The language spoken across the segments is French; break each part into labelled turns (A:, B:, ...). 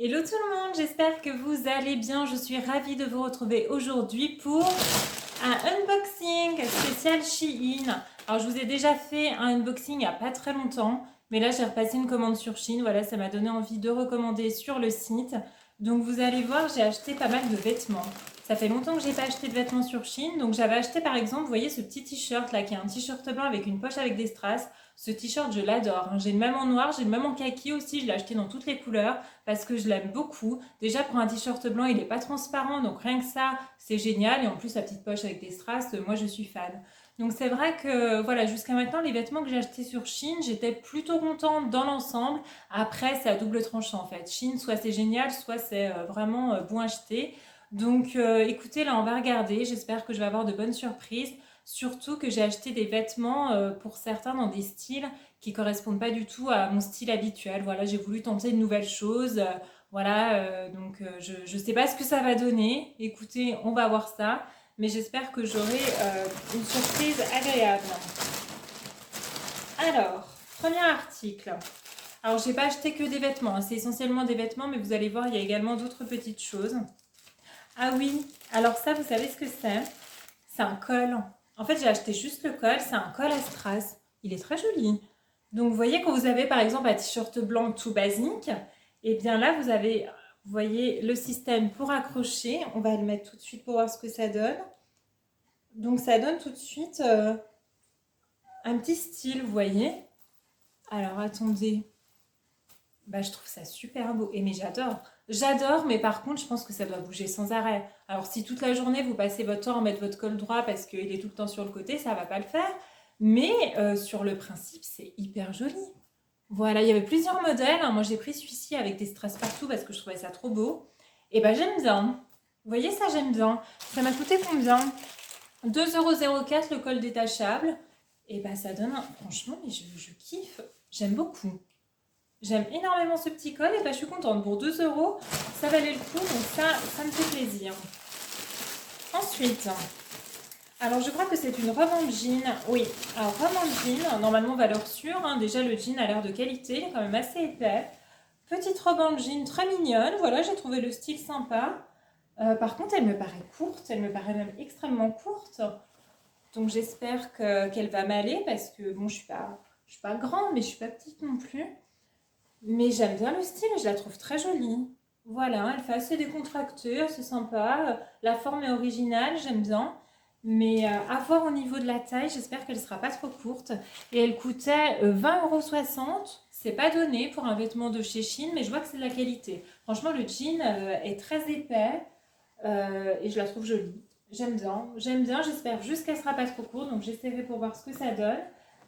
A: Hello tout le monde, j'espère que vous allez bien. Je suis ravie de vous retrouver aujourd'hui pour un unboxing spécial Shein. Alors je vous ai déjà fait un unboxing il n'y a pas très longtemps, mais là j'ai repassé une commande sur Shein. Voilà, ça m'a donné envie de recommander sur le site. Donc vous allez voir, j'ai acheté pas mal de vêtements. Ça fait longtemps que j'ai pas acheté de vêtements sur Shein. Donc j'avais acheté par exemple, vous voyez ce petit t-shirt là qui est un t-shirt blanc avec une poche avec des strass. Ce t-shirt je l'adore. J'ai le même en noir, j'ai le même en kaki aussi. Je l'ai acheté dans toutes les couleurs parce que je l'aime beaucoup. Déjà pour un t-shirt blanc, il n'est pas transparent, donc rien que ça, c'est génial. Et en plus, la petite poche avec des strass, moi je suis fan. Donc c'est vrai que voilà, jusqu'à maintenant, les vêtements que j'ai achetés sur Shein, j'étais plutôt contente dans l'ensemble. Après, c'est à double tranchant en fait. Shein, soit c'est génial, soit c'est vraiment bon acheté. Donc écoutez, là on va regarder. J'espère que je vais avoir de bonnes surprises. Surtout que j'ai acheté des vêtements pour certains dans des styles qui correspondent pas du tout à mon style habituel. Voilà, j'ai voulu tenter une nouvelle chose. Voilà, donc je sais pas ce que ça va donner. Écoutez, on va voir ça. Mais j'espère que j'aurai une surprise agréable. Alors, premier article. Alors, j'ai pas acheté que des vêtements, hein. C'est essentiellement des vêtements, mais vous allez voir, il y a également d'autres petites choses. Ah oui, alors ça, vous savez ce que c'est? C'est un col. En fait, j'ai acheté juste le col. C'est un col à strass. Il est très joli. Donc, vous voyez, quand vous avez par exemple un t-shirt blanc tout basique, et bien là, vous voyez, le système pour accrocher. On va le mettre tout de suite pour voir ce que ça donne. Donc, ça donne tout de suite un petit style, vous voyez. Alors, attendez. Bah, je trouve ça super beau. Et mais j'adore. J'adore, mais par contre, je pense que ça doit bouger sans arrêt. Alors, si toute la journée, vous passez votre temps à mettre votre col droit parce qu'il est tout le temps sur le côté, ça va pas le faire. Mais sur le principe, c'est hyper joli. Voilà, il y avait plusieurs modèles, hein. Moi, j'ai pris celui-ci avec des strass partout parce que je trouvais ça trop beau. Et ben, j'aime bien. Vous voyez, ça, j'aime bien. Ça m'a coûté combien? 2,04 € le col détachable. Et ben, ça donne franchement, mais je kiffe. J'aime beaucoup. J'aime énormément ce petit col et ben, je suis contente. Pour 2 euros, ça valait le coup, donc ça me fait plaisir. Ensuite, alors je crois que c'est une robe en jean. Oui, alors robe en jean, normalement valeur sûre, hein. Déjà le jean a l'air de qualité, il est quand même assez épais. Petite robe en jean très mignonne, voilà, j'ai trouvé le style sympa. Par contre, elle me paraît courte, elle me paraît même extrêmement courte. Donc j'espère qu'elle va m'aller parce que bon, je suis pas grande, mais je suis pas petite non plus. Mais j'aime bien le style, je la trouve très jolie. Voilà, elle fait assez décontractée, c'est sympa. La forme est originale, j'aime bien. Mais à voir au niveau de la taille, j'espère qu'elle ne sera pas trop courte. Et elle coûtait 20,60 €. C'est pas donné pour un vêtement de chez Shein, mais je vois que c'est de la qualité. Franchement, le jean est très épais et je la trouve jolie. J'aime bien, j'espère juste qu'elle ne sera pas trop courte, donc j'essaierai pour voir ce que ça donne.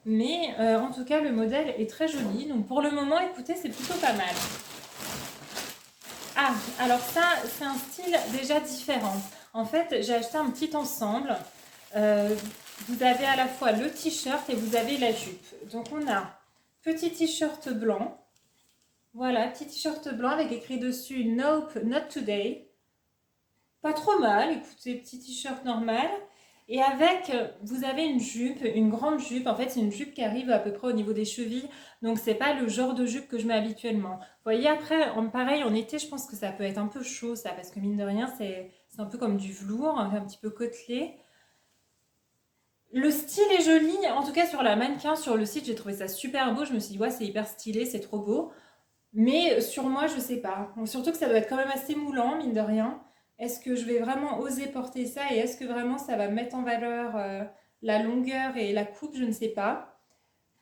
A: Mais en tout cas, le modèle est très joli. Donc pour le moment, écoutez, c'est plutôt pas mal. Ah, alors ça, c'est un style déjà différent. En fait, j'ai acheté un petit ensemble. Euh, Vous avez à la fois le t-shirt et vous avez la jupe. Donc on a petit t-shirt blanc. Voilà, petit t-shirt blanc avec écrit dessus Nope, not today. Pas trop mal, écoutez, petit t-shirt normal. Et avec, vous avez une jupe, une grande jupe. En fait, c'est une jupe qui arrive à peu près au niveau des chevilles. Donc, c'est pas le genre de jupe que je mets habituellement. Vous voyez, après, pareil, en été, je pense que ça peut être un peu chaud, ça. Parce que mine de rien, c'est un peu comme du velours, un petit peu côtelé. Le style est joli. En tout cas, sur la mannequin, sur le site, j'ai trouvé ça super beau. Je me suis dit, ouais, c'est hyper stylé, c'est trop beau. Mais sur moi, je sais pas. Donc, surtout que ça doit être quand même assez moulant, mine de rien. Est-ce que je vais vraiment oser porter ça et est-ce que vraiment ça va mettre en valeur la longueur et la coupe? Je ne sais pas.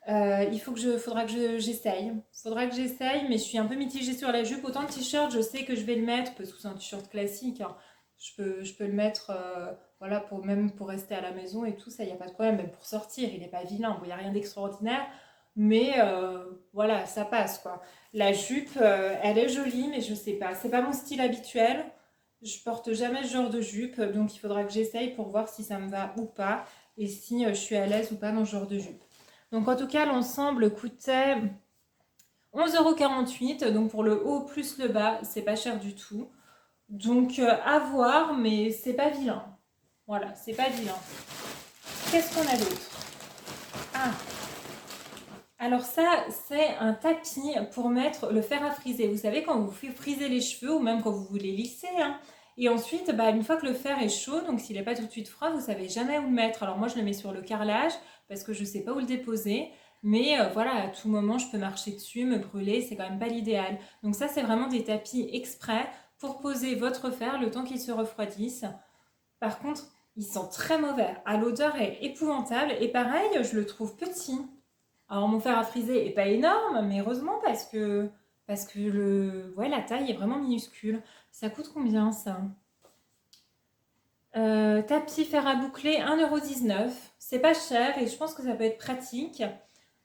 A: Faudra que j'essaye. Faudra que j'essaye, mais je suis un peu mitigée sur la jupe. Autant le t-shirt, je sais que je vais le mettre parce que c'est un t-shirt classique, hein. Je peux le mettre, voilà, même pour rester à la maison et tout ça, il n'y a pas de problème. Même pour sortir, il n'est pas vilain. Bon, il n'y a rien d'extraordinaire, mais voilà, ça passe quoi. La jupe, elle est jolie, mais je sais pas. C'est pas mon style habituel. Je porte jamais ce genre de jupe, donc il faudra que j'essaye pour voir si ça me va ou pas et si je suis à l'aise ou pas dans ce genre de jupe. Donc en tout cas, l'ensemble coûtait 11,48 €. Donc pour le haut plus le bas, c'est pas cher du tout. Donc à voir, mais c'est pas vilain. Voilà, c'est pas vilain. Qu'est-ce qu'on a d'autre? Ah, Alors ça, c'est un tapis pour mettre le fer à friser. Vous savez, quand vous frisez les cheveux ou même quand vous voulez lisser, hein. Et ensuite, bah, une fois que le fer est chaud, donc s'il n'est pas tout de suite froid, vous savez jamais où le mettre. Alors moi, je le mets sur le carrelage parce que je ne sais pas où le déposer. Mais voilà, à tout moment, je peux marcher dessus, me brûler, c'est quand même pas l'idéal. Donc ça, c'est vraiment des tapis exprès pour poser votre fer le temps qu'il se refroidisse. Par contre, ils sont très mauvais. Ah, l'odeur est épouvantable et pareil, je le trouve petit. Alors mon fer à friser est pas énorme, mais heureusement parce que ouais, la taille est vraiment minuscule. Ça coûte combien ça? Tapis fer à boucler 1,19 €. C'est pas cher et je pense que ça peut être pratique.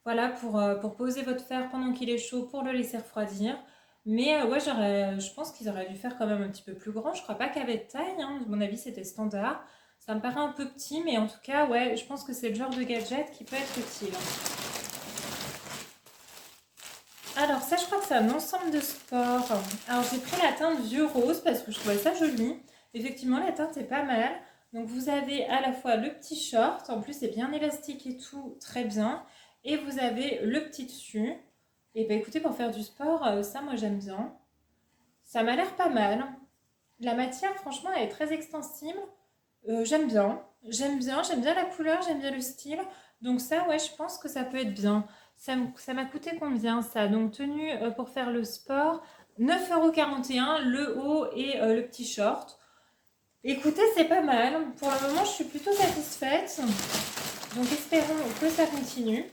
A: Voilà pour poser votre fer pendant qu'il est chaud pour le laisser refroidir. Mais ouais, je pense qu'ils auraient dû faire quand même un petit peu plus grand. Je crois pas qu'il y avait de taille, hein. À mon avis, c'était standard. Ça me paraît un peu petit, mais en tout cas, ouais, je pense que c'est le genre de gadget qui peut être utile. Alors ça, je crois que c'est un ensemble de sport. Alors j'ai pris la teinte vieux rose parce que je trouvais ça joli. Effectivement, la teinte est pas mal. Donc vous avez à la fois le petit short, en plus c'est bien élastique et tout, très bien. Et vous avez le petit dessus. Et ben écoutez, pour faire du sport, ça moi j'aime bien. Ça m'a l'air pas mal. La matière, franchement, elle est très extensible. J'aime bien. J'aime bien la couleur, j'aime bien le style. Donc ça, ouais, je pense que ça peut être bien. Ça m'a coûté combien ça? Donc tenue pour faire le sport, 9,41 € le haut et le petit short. Écoutez, c'est pas mal. Pour le moment, je suis plutôt satisfaite. Donc espérons que ça continue.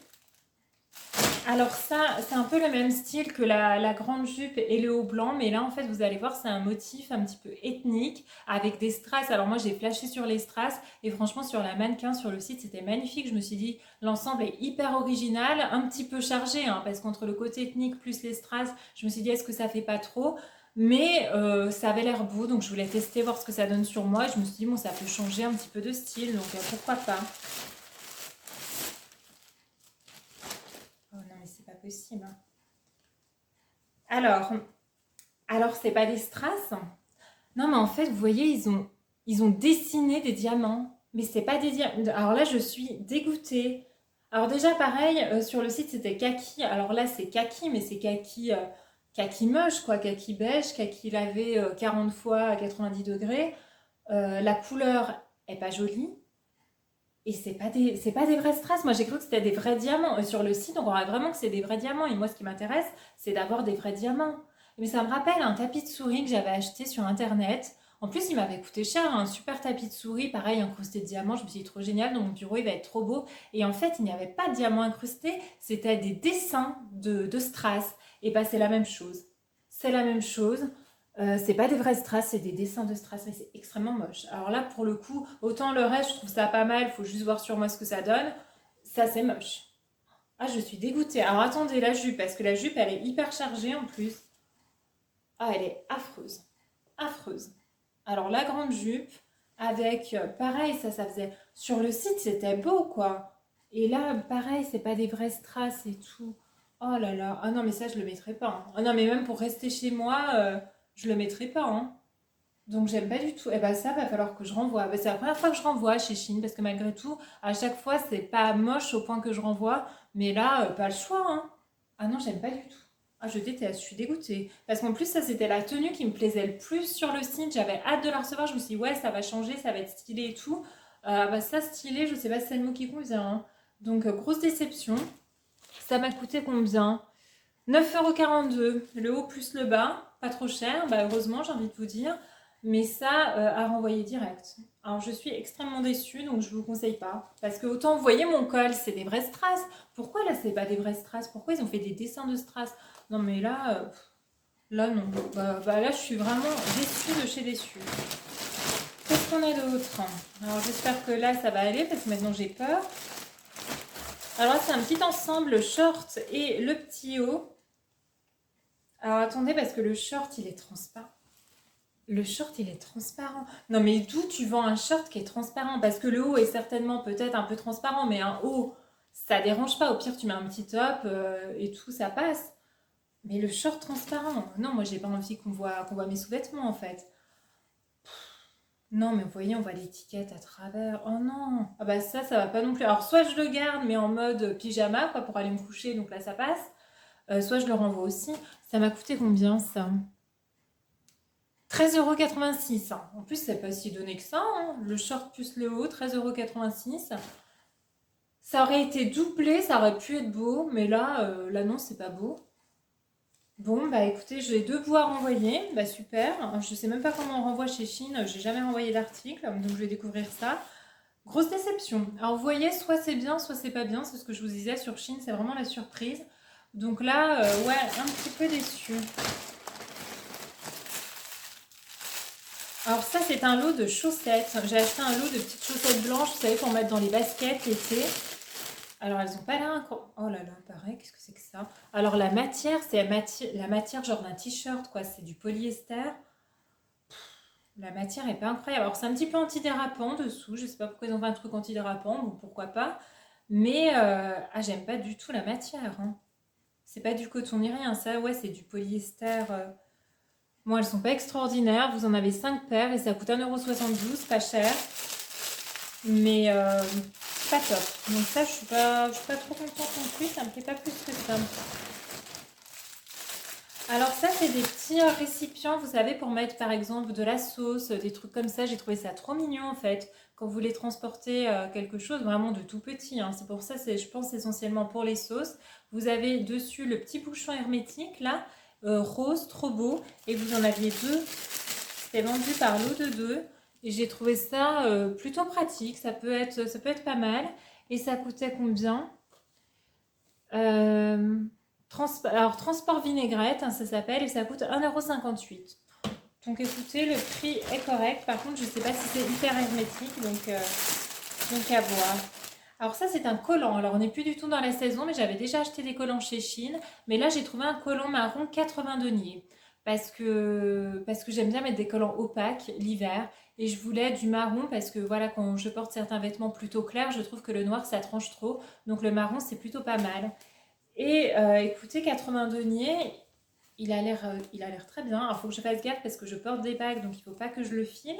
A: Alors ça, c'est un peu le même style que la grande jupe et le haut blanc, mais là en fait vous allez voir c'est un motif un petit peu ethnique avec des strass. Alors moi j'ai flashé sur les strass et franchement sur la mannequin sur le site c'était magnifique. Je me suis dit l'ensemble est hyper original, un petit peu chargé hein, parce qu'entre le côté ethnique plus les strass, je me suis dit est-ce que ça fait pas trop? Mais ça avait l'air beau donc je voulais tester voir ce que ça donne sur moi. Je me suis dit bon ça peut changer un petit peu de style donc pourquoi pas. Oh non mais c'est pas possible. Alors, alors c'est pas des strass? Non, mais en fait, vous voyez, ils ont dessiné des diamants. Mais c'est pas des diamants. Alors là, je suis dégoûtée. Alors déjà, pareil, sur le site, c'était kaki. Alors là, c'est kaki, mais c'est kaki, kaki moche, quoi. Kaki beige, kaki lavé 40 fois à 90 degrés. La couleur est pas jolie. Et c'est pas des vrais strass. Moi, j'ai cru que c'était des vrais diamants. Sur le site, on croirait vraiment que c'est des vrais diamants. Et moi, ce qui m'intéresse, c'est d'avoir des vrais diamants. Mais ça me rappelle un tapis de souris que j'avais acheté sur Internet. En plus, il m'avait coûté cher, un super tapis de souris, pareil, incrusté de diamants. Je me suis dit, trop génial, donc mon bureau, il va être trop beau. Et en fait, il n'y avait pas de diamants incrustés, c'était des dessins de strass. Et bah, c'est la même chose. C'est la même chose. C'est pas des vrais strass, c'est des dessins de strass, mais c'est extrêmement moche. Alors là, pour le coup, autant le reste, je trouve ça pas mal, faut juste voir sur moi ce que ça donne. Ça, c'est moche. Ah, je suis dégoûtée. Alors attendez, la jupe, parce que la jupe, elle est hyper chargée en plus. Ah, elle est affreuse. Affreuse. Alors la grande jupe, avec, pareil, ça faisait... Sur le site, c'était beau, quoi. Et là, pareil, c'est pas des vrais strass et tout. Oh là là. Ah non, mais ça, je le mettrai pas, hein. Ah non, mais même pour rester chez moi, je le mettrai pas, hein. Donc j'aime pas du tout. Et ben ça va falloir que je renvoie. Ben, c'est la première fois que je renvoie chez Chine parce que malgré tout, à chaque fois c'est pas moche au point que je renvoie, mais là pas le choix, hein. Ah non, j'aime pas du tout. Ah je déteste, je suis dégoûtée. Parce qu'en plus ça c'était la tenue qui me plaisait le plus sur le site. J'avais hâte de la recevoir. Je me suis dit ouais ça va changer, ça va être stylé et tout. Bah ça stylé, je sais pas si c'est le mot qui convient, hein. Donc grosse déception. Ça m'a coûté combien? 9,42 € le haut plus le bas, pas trop cher, bah heureusement j'ai envie de vous dire, mais ça à renvoyer direct. Alors je suis extrêmement déçue donc je vous conseille pas. Parce que autant vous voyez mon col, c'est des vrais strass. Pourquoi là c'est pas des vrais strass? Pourquoi ils ont fait des dessins de strass? Non mais là, là non. Bah là je suis vraiment déçue de chez déçue. Qu'est-ce qu'on a d'autre? Alors j'espère que là ça va aller parce que maintenant j'ai peur. Alors là c'est un petit ensemble short et le petit haut. Alors attendez, parce que le short, il est transparent. Le short, il est transparent. Non, mais d'où tu vends un short qui est transparent? Parce que le haut est certainement peut-être un peu transparent, mais un haut, ça dérange pas. Au pire, tu mets un petit top et tout, ça passe. Mais le short transparent, non, moi, j'ai pas envie qu'on voit mes sous-vêtements, en fait. Non, mais vous voyez, on voit l'étiquette à travers. Oh non! Ah bah ça va pas non plus. Alors, soit je le garde, mais en mode pyjama, quoi, pour aller me coucher, donc là, ça passe. Soit je le renvoie aussi. Ça m'a coûté combien, ça? 13,86 €. Hein. En plus, c'est pas si donné que ça. Hein. Le short plus le haut, 13,86 €. Ça aurait été doublé, ça aurait pu être beau, mais là non, c'est pas beau. Bon, bah écoutez, j'ai deux bouts à renvoyer, bah super. Je sais même pas comment on renvoie chez Chine, j'ai jamais renvoyé d'article, donc je vais découvrir ça. Grosse déception. Alors vous voyez, soit c'est bien, soit c'est pas bien, c'est ce que je vous disais sur Chine, c'est vraiment la surprise. Donc là, ouais, un petit peu déçue. Alors ça, c'est un lot de chaussettes. J'ai acheté un lot de petites chaussettes blanches, vous savez, pour mettre dans les baskets l'été. Alors, elles ont pas l'air incroyable. Oh là là, pareil, qu'est-ce que c'est que ça? Alors, la matière, c'est la matière genre d'un t-shirt, quoi. C'est du polyester. La matière est pas incroyable. Alors, c'est un petit peu antidérapant dessous. Je sais pas pourquoi ils ont fait un truc antidérapant. Bon, pourquoi pas. Mais, j'aime pas du tout la matière. Hein. C'est pas du coton ni rien. Ça, ouais, c'est du polyester. Bon, elles sont pas extraordinaires. Vous en avez 5 paires et ça coûte 1,72 €, pas cher. Mais pas top. Donc ça, je suis pas trop contente non plus. Ça me plaît pas plus que ça. Alors ça, c'est des petits récipients, vous savez, pour mettre par exemple de la sauce, des trucs comme ça. J'ai trouvé ça trop mignon en fait. Quand vous voulez transporter quelque chose vraiment de tout petit. Hein. C'est pour ça, je pense essentiellement pour les sauces. Vous avez dessus le petit bouchon hermétique là, rose, trop beau. Et vous en aviez deux. C'était vendu par lot de deux. Et j'ai trouvé ça plutôt pratique. Ça peut être pas mal. Et ça coûtait combien? Euh, alors, transport vinaigrette, hein, ça s'appelle, et ça coûte 1,58 €. Donc écoutez, le prix est correct. Par contre, je ne sais pas si c'est hyper hermétique, donc à voir. Alors ça, c'est un collant. Alors, on n'est plus du tout dans la saison, mais j'avais déjà acheté des collants chez Chine. Mais là, j'ai trouvé un collant marron 80 deniers. Parce que j'aime bien mettre des collants opaques l'hiver. Et je voulais du marron parce que voilà, quand je porte certains vêtements plutôt clairs, je trouve que le noir, ça tranche trop. Donc le marron, c'est plutôt pas mal. Et écoutez, 80 deniers, il a l'air très bien. Alors, il faut que je fasse gaffe parce que je porte des bagues, donc il ne faut pas que je le file.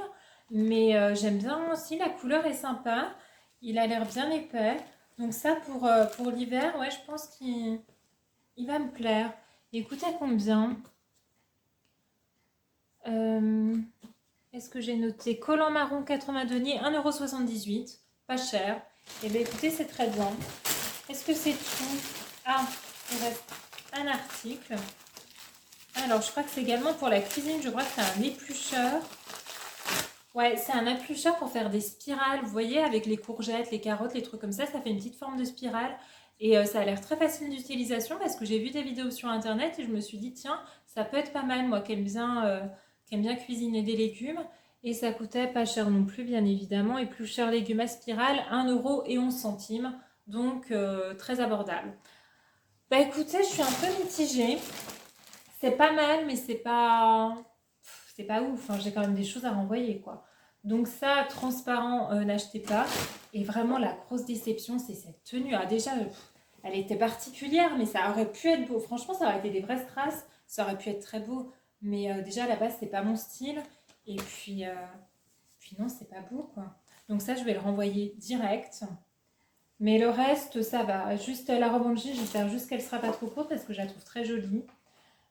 A: Mais j'aime bien aussi, la couleur est sympa. Il a l'air bien épais. Donc ça, pour l'hiver, ouais, je pense qu'il va me plaire. Écoutez, combien? Euh, Est-ce que j'ai noté collant marron 80 deniers, 1,78 €. Pas cher. Et bien écoutez, c'est très bien. Est-ce que c'est tout? Ah, il reste un article. Alors, je crois que c'est également pour la cuisine. Je crois que c'est un éplucheur. Ouais, c'est un éplucheur pour faire des spirales. Vous voyez, avec les courgettes, les carottes, les trucs comme ça fait une petite forme de spirale. Et ça a l'air très facile d'utilisation parce que j'ai vu des vidéos sur internet et je me suis dit, tiens, ça peut être pas mal, moi qui aime bien cuisiner des légumes. Et ça coûtait pas cher non plus, bien évidemment. Éplucheur légumes à spirale, 1,11 €. Donc, très abordable. Bah écoutez, je suis un peu mitigée. C'est pas mal, mais c'est pas ouf. Hein. J'ai quand même des choses à renvoyer, quoi. Donc ça, transparent, n'achetez pas. Et vraiment, la grosse déception, c'est cette tenue. Ah, déjà, elle était particulière, mais ça aurait pu être beau. Franchement, ça aurait été des vraies strass. Ça aurait pu être très beau. Mais déjà, à la base, c'est pas mon style. Et puis non, c'est pas beau, quoi. Donc ça, je vais le renvoyer direct. Mais le reste, ça va. Juste la robe en jean, j'espère juste qu'elle sera pas trop courte parce que je la trouve très jolie.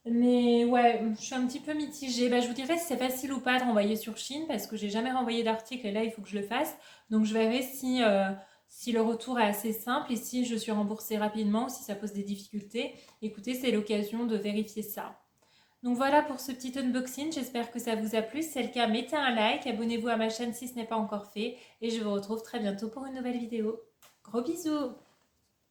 A: Mais ouais, je suis un petit peu mitigée. Bah, je vous dirai si c'est facile ou pas de renvoyer sur Chine parce que j'ai jamais renvoyé d'article et là il faut que je le fasse. Donc je verrai si le retour est assez simple et si je suis remboursée rapidement ou si ça pose des difficultés. Écoutez, c'est l'occasion de vérifier ça. Donc voilà pour ce petit unboxing, j'espère que ça vous a plu. Si c'est le cas, mettez un like, abonnez-vous à ma chaîne si ce n'est pas encore fait et je vous retrouve très bientôt pour une nouvelle vidéo. Gros bisous!